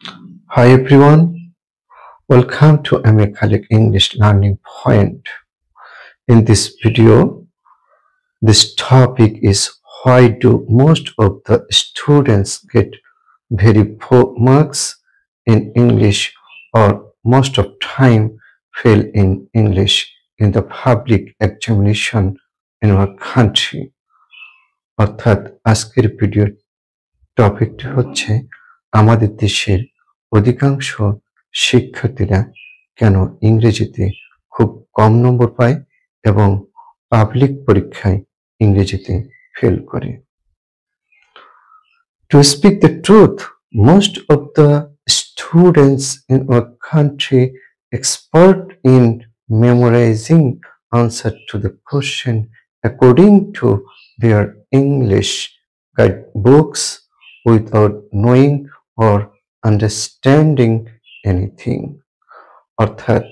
Hi everyone, welcome to Khalek English Learning Point. In this video, this topic is why do most of the students get very poor marks in English or most of time fail in English in the public examination in our country. অর্থাৎ আজকের ভিডিওর টপিকটি হচ্ছে আমাদের দেশের অধিকাংশ শিক্ষার্থীরা কেন ইংরেজিতে খুব কম নম্বর পায় এবং পাবলিক পরীক্ষায় ইংরেজিতে ফেল করে। To speak the truth, most of the students in our country expert in memorizing answer to the question according to their English guidebooks without knowing or understanding anything. অর্থাৎ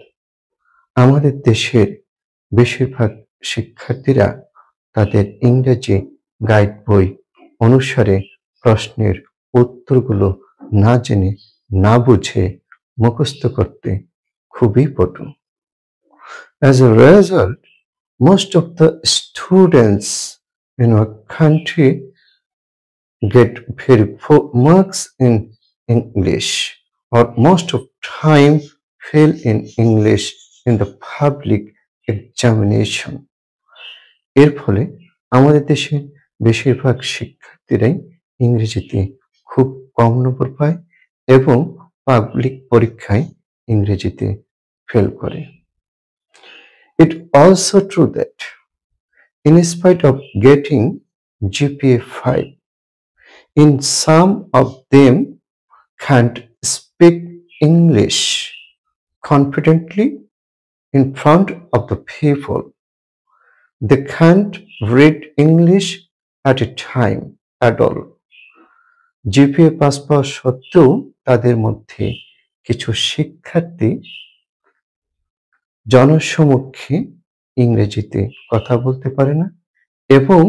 আমাদের দেশের বেশিরভাগ শিক্ষার্থীরা তাদের ইংরেজি গাইড বই অনুসারে প্রশ্নের উত্তরগুলো না জেনে না বুঝে মুখস্থ করতে খুবই পটু। As a result, most of the students in our country get very poor marks in English or most of time fail in English in the public examination. এর ফলে আমাদের দেশের বেশিরভাগ শিক্ষার্থীরাই ইংরেজিতে খুব কম নম্বর পায় এবং পাবলিক পরীক্ষায় ইংরেজিতে ফেল করে। It also true that in spite of getting GPA 5, in some of them can't speak English confidently in front of the people. They can't read English at a time at all. GPA pass পাওয়া সত্ত্বেও তাদের মধ্যে কিছু শিক্ষার্থী জনসমক্ষে ইংরেজিতে কথা বলতে পারে না এবং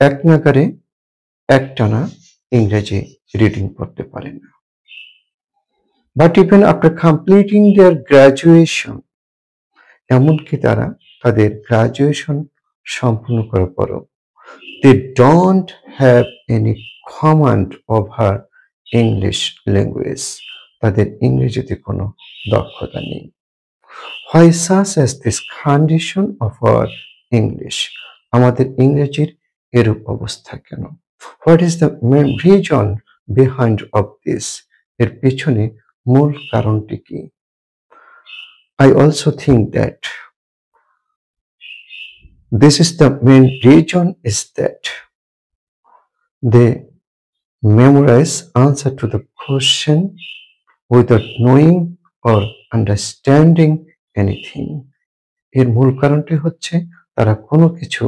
এক নাগারে একটানা ইংরেজি রিডিং করতে পারে না। But even after completing their graduation, এমনকি তারা তাদের গ্রাজুয়েশন সম্পূর্ণ করার পরও they don't have any command over English language. তাদের ইংরেজিতে কোনো দক্ষতা নেই। Why such as this condition of our English? আমাদের ইংরেজির এরূপ অবস্থা কেন? What is the main reason behind of this? এর পেছনে মূল কারণটি কি? I also think that this is the main reason is that they memorize answer to the question without knowing or understanding anything. এর মূল কারণটি হচ্ছে তারা কোনো কিছু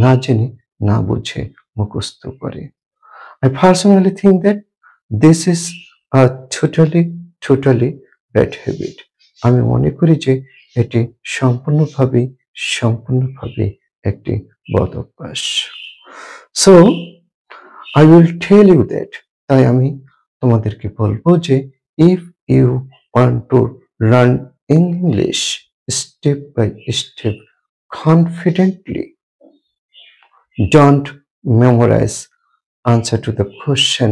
না জেনে না বুঝে মুখস্থ করে। I personally think that this is a totally bad habit. আমি মনে করি যে এটি সম্পূর্ণভাবে একটি বদ অভ্যাস। So I will tell you that তাই আমি তোমাদেরকে বলবো যে if you want to learn English step by step confidently, don't memorize answer to the question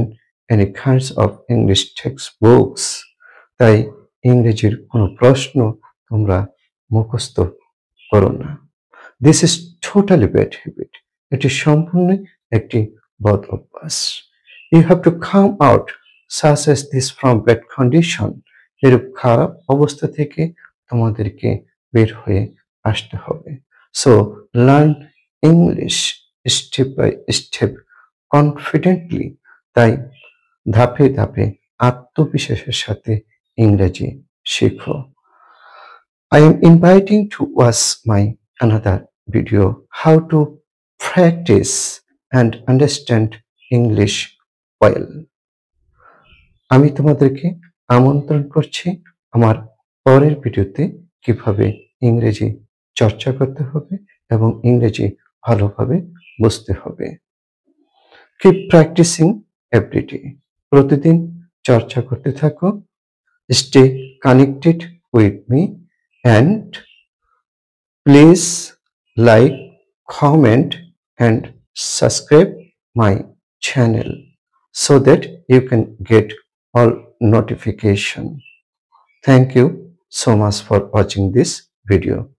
any kinds of English textbooks. তাই ইংরেজির কোনো প্রশ্ন তোমরা মুখস্থ করো না। This is totally bad habit. এটি সম্পূর্ণ একটি বদ অভ্যাস। You have to come out such as this from bad condition. এরূপ খারাপ অবস্থা থেকে তোমাদেরকে বের হয়ে আসতে হবে। So learn English step by step confidently. তাই ধাপে ধাপে আত্মবিশ্বাসের সাথে ইংরেজি শেখো। I am inviting to watch my another video how to practice and understand English well. আমি তোমাদেরকে আমন্ত্রণ করছি আমার পরের ভিডিওতে কিভাবে ইংরেজি চর্চা করতে হবে এবং ইংরেজি ভালোভাবে বুঝতে হবে। Keep practicing every day. প্রতিদিন চর্চা করতে থাকো। Stay connected with me and please like, comment and subscribe my channel so that you can get all notification. Thank you so much for watching this video.